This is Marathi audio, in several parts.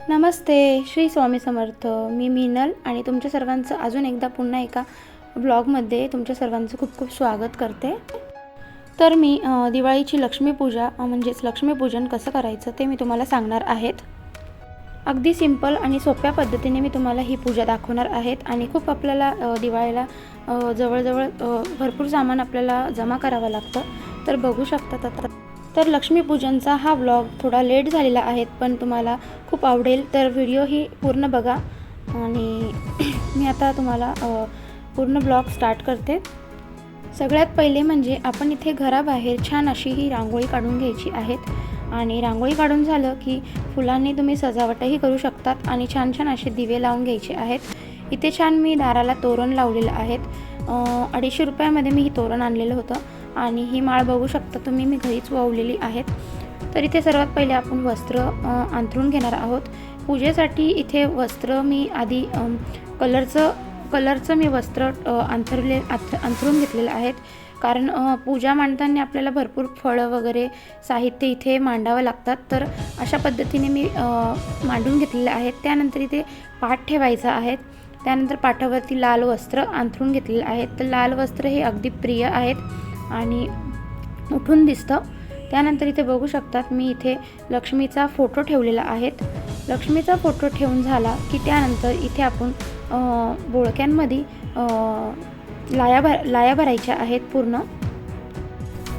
नमस्ते, श्री स्वामी समर्थ. मी मीनल आणि तुमच्या सर्वांचं अजून एकदा पुन्हा एका ब्लॉगमध्ये तुमच्या सर्वांचं खूप खूप स्वागत करते. तर मी दिवाळीची लक्ष्मीपूजा म्हणजेच लक्ष्मीपूजन कसं करायचं ते मी तुम्हाला सांगणार आहेत. अगदी सिंपल आणि सोप्या पद्धतीने मी तुम्हाला ही पूजा दाखवणार आहेत आणि खूप आपल्याला दिवाळीला जवळजवळ भरपूर सामान आपल्याला जमा करावं लागतं. तर बघू शकतात आता. तर लक्ष्मीपूजनचा हा व्लॉग थोडा लेट झालेला आहे, पण तुम्हाला खूप आवडेल. तर व्हिडिओ ही पूर्ण बघा आणि मी आता तुम्हाला पूर्ण ब्लॉग स्टार्ट करते. सगळ्यात पहिले म्हणजे आपण इथे घराबाहेर छान अशी ही रांगोळी काढून घ्यायची आहेत आणि रांगोळी काढून झालं की फुलांनी तुम्ही सजावटही करू शकतात आणि छान छान असे दिवे लावून घ्यायचे आहेत. इथे छान मी दाराला तोरण लावलेलं आहेत. 250 रुपयामध्ये मी ही तोरण आणलेलं होतं आणि ही माळ बघू शकता तुम्ही, मी घरीच वावलेली आहेत. तर इथे सर्वात पहिले आपण वस्त्र अंथरून घेणार आहोत. पूजेसाठी इथे वस्त्र मी आधी कलरचं मी वस्त्र अंथरून घेतलेलं आहेत. कारण पूजा मांडताना आपल्याला भरपूर फळं वगैरे साहित्य इथे मांडावं लागतात. तर अशा पद्धतीने मी मांडून घेतलेले आहेत. त्यानंतर इथे पाट ठेवायचा आहे. त्यानंतर पाटावरती लाल वस्त्र अंथरून घेतलेले आहेत. तर लाल वस्त्र हे अगदी प्रिय आहेत आणि उठून दिसतं. त्यानंतर इथे बघू शकतात मी इथे लक्ष्मीचा फोटो ठेवलेला आहे. लक्ष्मीचा फोटो ठेवून झाला की त्यानंतर इथे आपण बोळक्यांमध्ये लाया भरायच्या आहेत पूर्ण.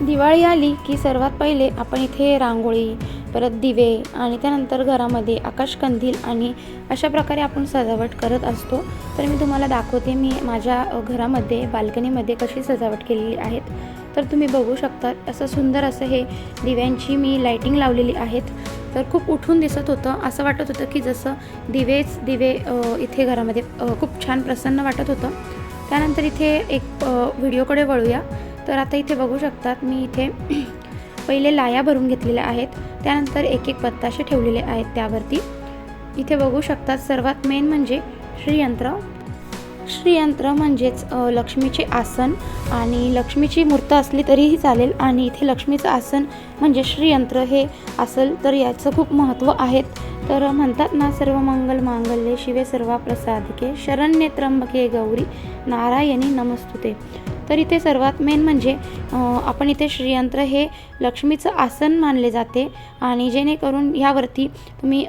दिवाळी आली की सर्वात पहिले आपण इथे रांगोळी, परत दिवे आणि त्यानंतर घरामध्ये आकाशकंदील आणि अशा प्रकारे आपण सजावट करत असतो. तर मी तुम्हाला दाखवते मी माझ्या घरामध्ये बाल्कनीमध्ये कशी सजावट केलेली आहेत. तर तुम्ही बघू शकतात असं सुंदर असं हे दिव्यांची मी लाईटिंग लावलेली आहेत. तर खूप उठून दिसत होतं, असं वाटत होतं की जसं दिवे इथे घरामध्ये खूप छान प्रसन्न वाटत होतं. त्यानंतर इथे एक व्हिडिओकडे वळूया. तर आता इथे बघू शकतात मी इथे पहिले लाया भरून घेतलेल्या आहेत. त्यानंतर एक एक बत्ताशे ठेवलेले आहेत त्यावरती. इथे बघू शकतात सर्वात मेन म्हणजे श्रीयंत्र म्हणजेच लक्ष्मीचे आसन आणि लक्ष्मीची मूर्त असली तरीही चालेल. आणि इथे लक्ष्मीचं आसन म्हणजे श्रीयंत्र हे असेल तर याचं खूप महत्त्व आहेत. तर म्हणतात ना, सर्व मंगल मांगल्ये शिवे सर्वा प्रसादिके शरण्ये त्र्यंबके गौरी नारायणी नमस्तुते. तर इथे सर्वात मेन म्हणजे आपण इथे श्रीयंत्र हे लक्ष्मीचं आसन मानले जाते आणि जेणेकरून ह्यावरती तुम्ही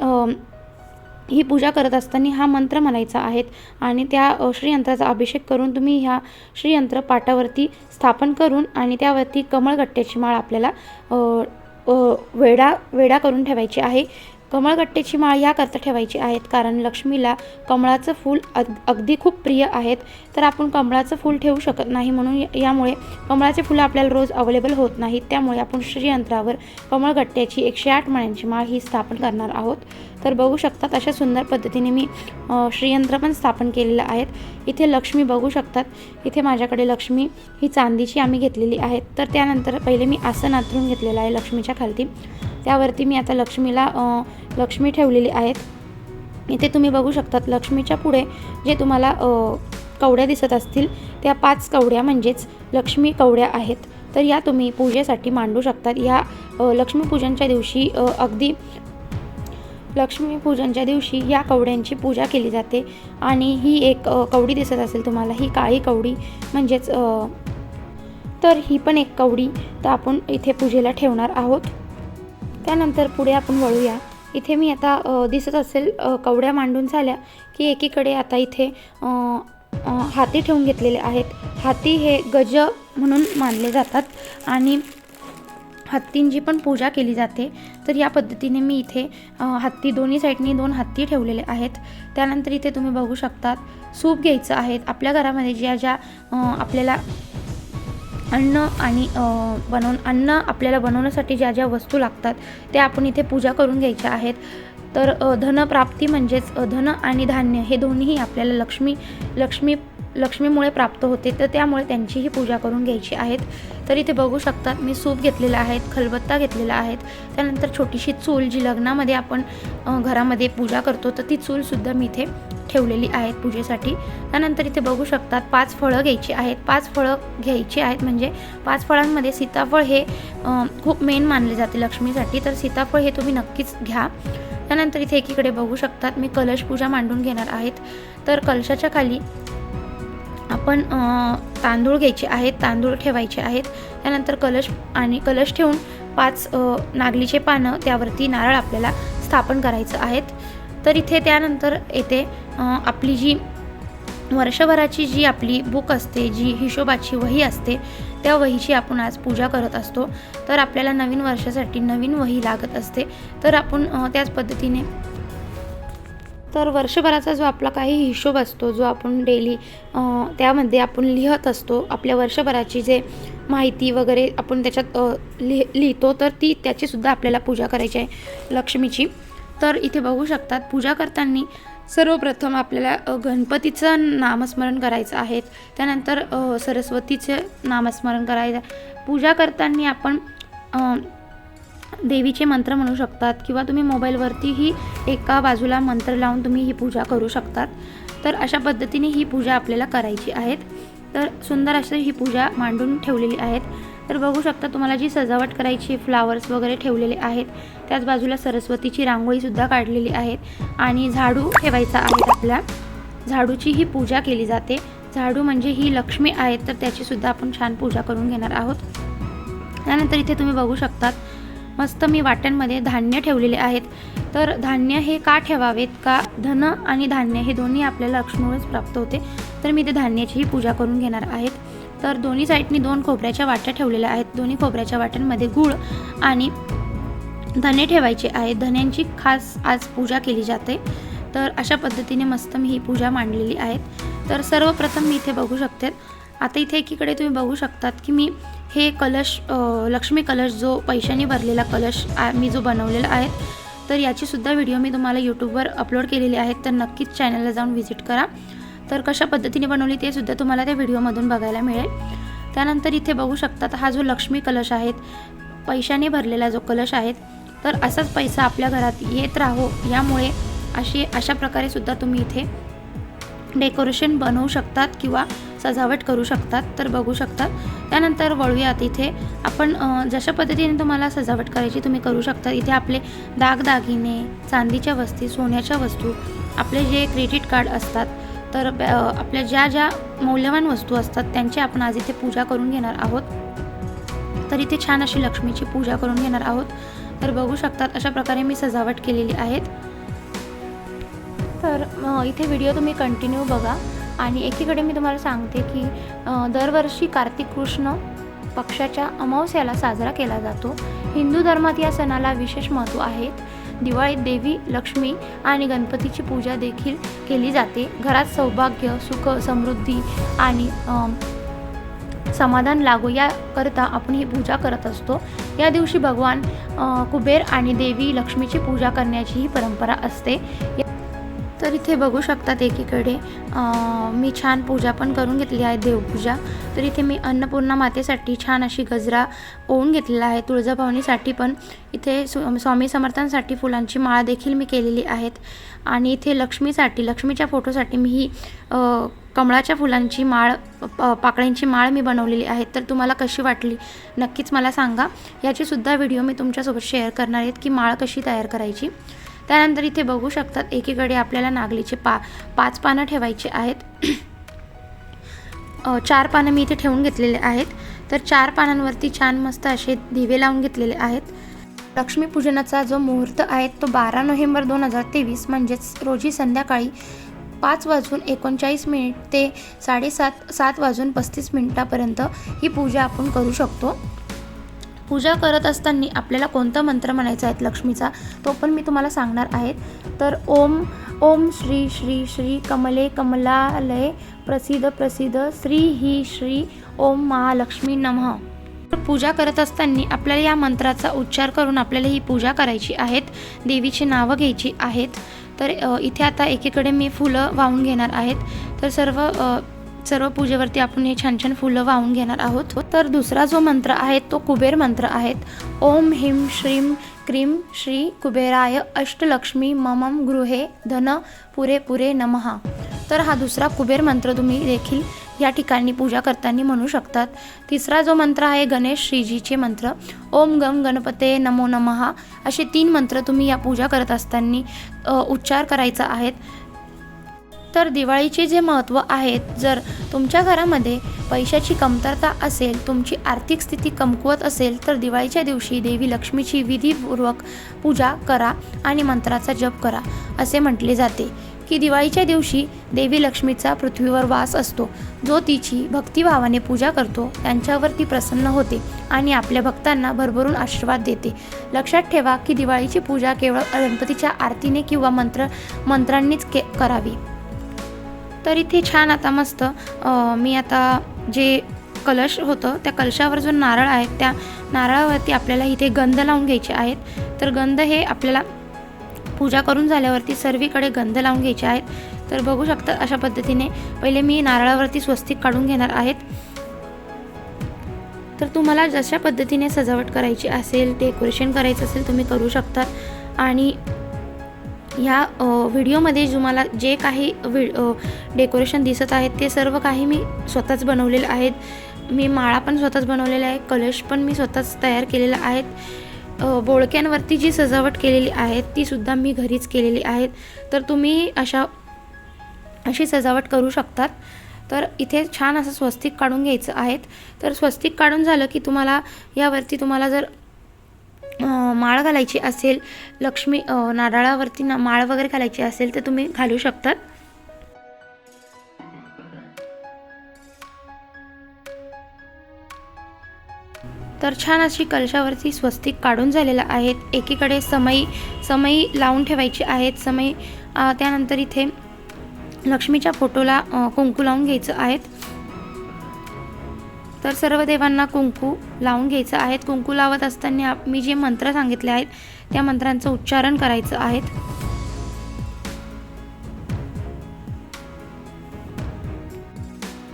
ही पूजा करत असताना हा मंत्र म्हणायचा आहेत आणि त्या श्रीयंत्राचा अभिषेक करून तुम्ही ह्या श्रीयंत्र पाटावरती स्थापन करून आणि त्यावरती कमळगट्ट्याची माळ आपल्याला वेडा करून ठेवायची आहे. कमळगट्ट्याची माळ याकरता ठेवायची आहेत कारण लक्ष्मीला कमळाचं फूल अगदी खूप प्रिय आहेत. तर आपण कमळाचं फूल ठेवू शकत नाही, म्हणून यामुळे कमळाचे फुलं आपल्याला रोज अवेलेबल होत नाहीत. त्यामुळे आपण श्रीयंत्रावर कमळगट्ट्याची 108 माळ्यांची माळ ही स्थापन करणार आहोत. तर बघू शकतात अशा सुंदर पद्धतीने मी श्रीयंत्र पण स्थापन केलेलं आहेत. इथे लक्ष्मी बघू शकतात. इथे माझ्याकडे लक्ष्मी ही चांदीची आम्ही घेतलेली आहेत. तर त्यानंतर पहिले मी आसन अंथरून घेतलेलं आहे लक्ष्मीच्या खालती. त्यावरती मी आता लक्ष्मी ठेवलेली आहेत. इथे तुम्ही बघू शकतात लक्ष्मीच्या पुढे जे तुम्हाला कवड्या दिसत असतील त्या 5 कवड्या म्हणजेच लक्ष्मी कवड्या आहेत. तर या तुम्ही पूजेसाठी मांडू शकतात. या लक्ष्मीपूजनच्या दिवशी या कवड्यांची पूजा केली जाते. आणि ही एक कवडी दिसत असेल तुम्हाला, ही काळी कवडी म्हणजेच तर ही पण एक कवडी तर आपण इथे पूजेला ठेवणार आहोत. त्यानंतर पुढे आपण वळूया. इथे मी आता दिसत असेल कवड्या मांडून झाल्या की एकीकडे आता इथे हाती ठेवून घेतलेले आहेत. हाती हे गज म्हणून मानले जातात आणि हत्तींची पण पूजा केली जाते. तर या पद्धतीने मी इथे हत्ती दोन्ही साईडनी 2 हत्ती ठेवलेले आहेत. त्यानंतर इथे तुम्ही बघू शकतात सूप घ्यायचं आहे. आपल्या घरामध्ये ज्या आपल्याला अन्न आपल्याला बनवण्यासाठी ज्या वस्तू लागतात त्या आपण इथे पूजा करून घ्यायच्या आहेत. तर धनप्राप्ती म्हणजेच धन आणि धान्य हे दोन्हीही आपल्याला लक्ष्मीमुळे प्राप्त होते. तर त्यामुळे त्यांचीही पूजा करून घ्यायची आहेत. तर इथे बघू शकतात मी सूप घेतलेला आहे, खलबत्ता घेतलेला आहे. त्यानंतर छोटीशी चूल जी लग्नामध्ये आपण घरामध्ये पूजा करतो तर ती चूलसुद्धा मी इथे ठेवलेली आहेत पूजेसाठी. त्यानंतर इथे बघू शकतात 5 फळं घ्यायची आहेत. 5 फळं घ्यायची आहेत म्हणजे 5 फळांमध्ये सीताफळ हे खूप मेन मानले जाते लक्ष्मीसाठी. तर सीताफळ हे तुम्ही नक्कीच घ्या. त्यानंतर इथे एकीकडे बघू शकतात मी कलश पूजा मांडून घेणार आहेत. तर कलशाच्या खाली आपण तांदूळ घ्यायचे आहेत, तांदूळ ठेवायचे आहेत. त्यानंतर कलश ठेवून 5 नागलीचे पानं त्यावरती नारळ आपल्याला स्थापन करायचं आहेत. तर इथे त्यानंतर येते आपली जी वर्षभराची जी आपली बुक असते, जी हिशोबाची वही असते, त्या वहीची आपण आज पूजा करत असतो. तर आपल्याला नवीन वर्षासाठी नवीन वही लागत असते. तर आपण त्याच पद्धतीने तर वर्षभराचा जो आपला काही हिशोब असतो, जो आपण डेली त्यामध्ये आपण लिहत असतो, आपल्या वर्षभराची जे माहिती वगैरे आपण त्याच्यात लिहितो, तर त्याचीसुद्धा आपल्याला पूजा करायची आहे लक्ष्मीची. तर इथे बघू शकतात पूजा करताना सर्वप्रथम आपल्याला गणपतीचं नामस्मरण करायचं आहे. त्यानंतर सरस्वतीचे नामस्मरण करायचं. पूजा करताना आपण देवीचे मंत्र म्हणू शकतात किंवा तुम्ही मोबाईलवरतीही एका बाजूला मंत्र लावून तुम्ही ही पूजा करू शकतात. तर अशा पद्धतीने ही पूजा आपल्याला करायची आहेत. तर सुंदर अशी ही पूजा मांडून ठेवलेली आहेत. तर बघू शकता तुम्हाला जी सजावट करायची, फ्लावर्स वगैरे ठेवलेले आहेत. त्याच बाजूला सरस्वतीची रांगोळीसुद्धा काढलेली आहेत आणि झाडू ठेवायचा आहे. आपल्या झाडूची ही पूजा केली जाते. झाडू म्हणजे ही लक्ष्मी आहेत, तर त्याचीसुद्धा आपण छान पूजा करून घेणार आहोत. त्यानंतर इथे तुम्ही बघू शकतात मस्त मी वाट्यांमध्ये धान्य ठेवलेले आहेत. तर धान्य हे का ठेवावेत, का धन आणि धान्य हे दोन्ही आपल्याला लक्ष्मीमुळेच प्राप्त होते. तर मी ते धान्याचीही पूजा करून घेणार आहेत. तर दोन्ही साईडनी 2 खोबऱ्याच्या वाट्या ठेवलेल्या आहेत. दोन्ही खोबऱ्याच्या वाट्यांमध्ये गूळ आणि धने ठेवायचे आहेत. धन्यांची खास आज पूजा केली जाते. तर अशा पद्धतीने मस्त मी ही पूजा मांडलेली आहे. तर सर्वप्रथम मी इथे बघू शकते. आता इथे एकीकडे तुम्ही बघू शकतात की मी हे कलश लक्ष्मी कलश जो पैशाने भरलेला कलश मी जो बनवलेला आहे, तर याचीसुद्धा व्हिडिओ मी तुम्हाला यूट्यूबवर अपलोड केलेली आहेत. तर नक्कीच चॅनलला जाऊन व्हिजिट करा. तर कशा पद्धतीने बनवली ते सुद्धा तुम्हाला त्या व्हिडिओमधून बघायला मिळेल. त्यानंतर इथे बघू शकतात हा जो लक्ष्मी कलश आहे, पैशाने भरलेला जो कलश आहे, तर असाच पैसा आपल्या घरात येत राहो यामुळे अशा प्रकारे सुद्धा तुम्ही इथे डेकोरेशन बनवू शकतात किंवा सजावट करू शकतात. तर बघू शकतात. त्यानंतर वळूयात इथे आपण जशा पद्धतीने तुम्हाला सजावट करायची तुम्ही करू शकता. इथे आपले दागदागिने, चांदीच्या वस्तू, सोन्याच्या वस्तू, आपले जे क्रेडिट कार्ड असतात, तर आपल्या ज्या मौल्यवान वस्तू असतात त्यांची आपण आज इथे पूजा करून घेणार आहोत. तर इथे छान अशी लक्ष्मीची पूजा करून घेणार आहोत. तर बघू शकतात अशा प्रकारे मी सजावट केलेली आहेत. तर इथे व्हिडिओ तुम्ही कंटिन्यू बघा. आणि एकीकडे मी तुम्हाला सांगते की दरवर्षी कार्तिक कृष्ण पक्षाच्या अमावस्याला साजरा केला जातो. हिंदू धर्मात या सणाला विशेष महत्त्व आहे. दिवाळीत देवी लक्ष्मी आणि गणपतीची पूजा देखील केली जाते. घरात सौभाग्य, सुख, समृद्धी आणि समाधान लागो याकरता आपण ही पूजा करत असतो. या दिवशी भगवान कुबेर आणि देवी लक्ष्मीची पूजा करण्याची ही परंपरा असते. तर इथे बघू शकतात एकीकडे मी छान पूजा पण करून घेतली आहे, देवपूजा. तर इथे मी अन्नपूर्णा मातेसाठी छान अशी गजरा ओवून घेतलेला आहे. तुळजाभवानीसाठी पण इथे स्वामी समर्थांसाठी फुलांची माळ देखील मी केलेली आहेत. आणि इथे लक्ष्मीच्या फोटोसाठी मी ही कमळाच्या फुलांची माळ, पाकळ्यांची माळ मी बनवलेली आहे. तर तुम्हाला कशी वाटली नक्कीच मला सांगा. याचीसुद्धा व्हिडिओ मी तुमच्यासोबत शेअर करणार आहेत की माळ कशी तयार करायची. त्यानंतर इथे बघू शकतात एकीकडे आपल्याला नागलीचे 5 पानं ठेवायचे आहेत. 4 पानं मी इथे ठेवून घेतलेले आहेत. तर 4 पानांवरती छान मस्त असे दिवे लावून घेतलेले आहेत. लक्ष्मीपूजनाचा जो मुहूर्त आहे तो 12 नोव्हेंबर 2023 म्हणजेच रोजी संध्याकाळी 5:39 ते 7:35 ही पूजा आपण करू शकतो. पूजा करत असताना आपल्याला कोणता मंत्र म्हणायचा आहे लक्ष्मीचा तो पण मी तुम्हाला सांगणार आहे. तर ओम श्री श्री श्री कमले कमलालये प्रसिद्ध श्री ही श्री ओम महालक्ष्मी नमः. पूजा करत असताना आपल्याला या मंत्राचा उच्चार करून आपल्याला ही पूजा करायची आहेत. देवीची नावं घ्यायची आहेत. तर इथे आता एकीकडे मी फुलं वाहून घेणार आहेत. तर सर्व पूजेवरती आपण हे छान फुलं वाहून घेणार आहोत. तर दुसरा जो मंत्र आहे तो कुबेर मंत्र आहेत. ओम ह्रीं श्रीं क्रीं श्री कुबेराय अष्टलक्ष्मी ममं गृहे धन पुरे पुरे नमः. तर हा दुसरा कुबेर मंत्र तुम्ही देखील या ठिकाणी पूजा करताना म्हणू शकतात. तिसरा जो मंत्र आहे गणेश श्रीजीचे मंत्र, ओम गम गणपते नमो नमः, असे 3 मंत्र तुम्ही या पूजा करत असताना उच्चार करायचा आहेत. तर दिवाळीचे जे महत्त्व आहेत, जर तुमच्या घरामध्ये पैशाची कमतरता असेल, तुमची आर्थिक स्थिती कमकुवत असेल, तर दिवाळीच्या दिवशी देवी लक्ष्मीची विधीपूर्वक पूजा करा आणि मंत्राचा जप करा. असे म्हटले जाते की दिवाळीच्या दिवशी देवी लक्ष्मीचा पृथ्वीवर वास असतो. जो तिची भक्तिभावाने पूजा करतो त्यांच्यावर ती प्रसन्न होते आणि आपल्या भक्तांना भरभरून आशीर्वाद देते. लक्षात ठेवा की दिवाळीची पूजा केवळ गणपतीच्या आरतीने किंवा मंत्रांनीच करावी. तर इथे छान आता मस्त मी आता जे कलश होतं त्या कलशावर जो नारळ आहे त्या नारळावरती आपल्याला इथे गंध लावून घ्यायचे आहेत. तर गंध हे आपल्याला पूजा करून झाल्यावरती सर्वीकडे गंध लावून घ्यायचे आहेत. तर बघू शकता अशा पद्धतीने पहिले मी नारळावरती स्वस्तिक काढून घेणार आहेत. तर तुम्हाला जशा पद्धतीने सजावट करायची असेल, डेकोरेशन करायचं असेल तुम्ही करू शकता. आणि ह्या व्हिडिओमध्ये तुम्हाला जे काही डेकोरेशन दिसत आहेत ते सर्व काही मी स्वतःच बनवलेलं आहेत. मी माळा पण स्वतःच बनवलेला आहे, कलश पण मी स्वतःच तयार केलेला आहेत. बोळक्यांवरती जी सजावट केलेली आहे ती सुद्धा मी घरीच केलेली आहेत. तर तुम्ही अशी सजावट करू शकतात. तर इथे छान असं स्वस्तिक काढून घ्यायचं आहेत. तर स्वस्तिक काढून झालं की तुम्हाला यावरती तुम्हाला जर माळ घालायची असेल, लक्ष्मी नारळावरती माळ वगैरे घालायची असेल तर तुम्ही घालू शकतात. तर छान अशी कलशावरती स्वस्तिक काढून झालेलं आहेत. एकीकडे समई लावून ठेवायची आहेत. त्यानंतर इथे लक्ष्मीच्या फोटोला कुंकू लावून घ्यायचं आहेत. तर सर्व देवांना कुंकू लावून घ्यायचं आहेत. कुंकू लावत असताना मी जे मंत्र सांगितले आहेत त्या मंत्रांचं उच्चारण करायचं आहेत.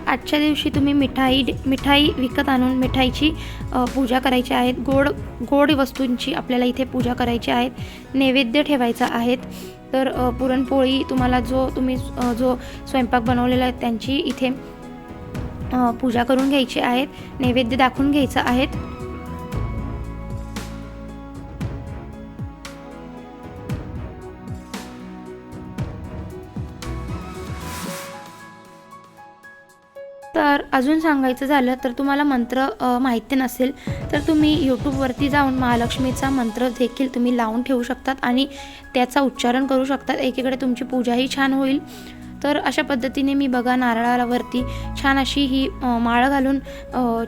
आजच्या दिवशी तुम्ही मिठाई विकत आणून मिठाईची पूजा करायची आहेत. गोड वस्तूंची आपल्याला इथे पूजा करायची आहेत. नैवेद्य ठेवायचा आहेत. तर पुरणपोळी तुम्हाला जो स्वयंपाक बनवलेला आहे त्यांची इथे पूजा करून घ्यायची आहेत. नैवेद्य दाखवून घ्यायचं आहेत. तर अजून सांगायचं झालं तर तुम्हाला मंत्र माहिती नसेल तर तुम्ही यूट्यूबवरती जाऊन महालक्ष्मीचा मंत्र देखील तुम्ही लावून ठेवू शकतात आणि त्याचा उच्चारण करू शकतात. एकीकडे तुमची पूजाही छान होईल. तर अशा पद्धतीने मी बघा नारळावरती छान अशी ही माळ घालून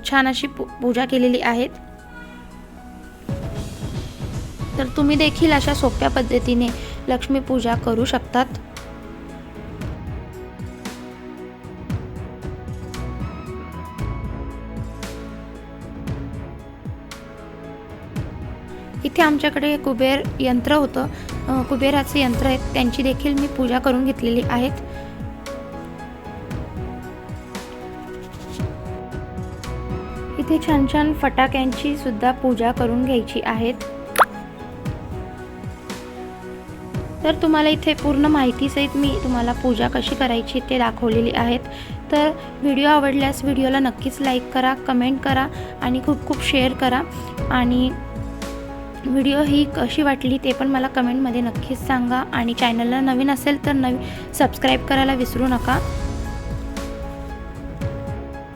छान अशी पूजा केलेली आहेत. तर तुम्ही देखील अशा सोप्या पद्धतीने लक्ष्मी पूजा करू शकतात. इथे आमच्याकडे कुबेर यंत्र होतं, कुबेराचे यंत्र आहेत, त्यांची देखील मी पूजा करून घेतलेली आहेत. इथे छान छान फटाक्यांची सुद्धा पूजा करून घ्यायची आहेत. तर तुम्हाला इथे पूर्ण माहितीसहित मी तुम्हाला पूजा कशी करायची ते दाखवलेली आहेत. तर व्हिडिओ आवडल्यास व्हिडिओला नक्कीच लाईक करा, कमेंट करा आणि खूप खूप शेअर करा. आणि व्हिडिओ ही कशी वाटली ते पण मला कमेंटमध्ये नक्कीच सांगा. आणि चॅनलला नवीन असेल तर सबस्क्राईब करायला विसरू नका.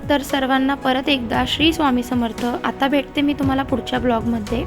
तर सर्वांना परत एकदा श्री स्वामी समर्थ. आता भेटते मी तुम्हाला पुढच्या ब्लॉगमध्ये.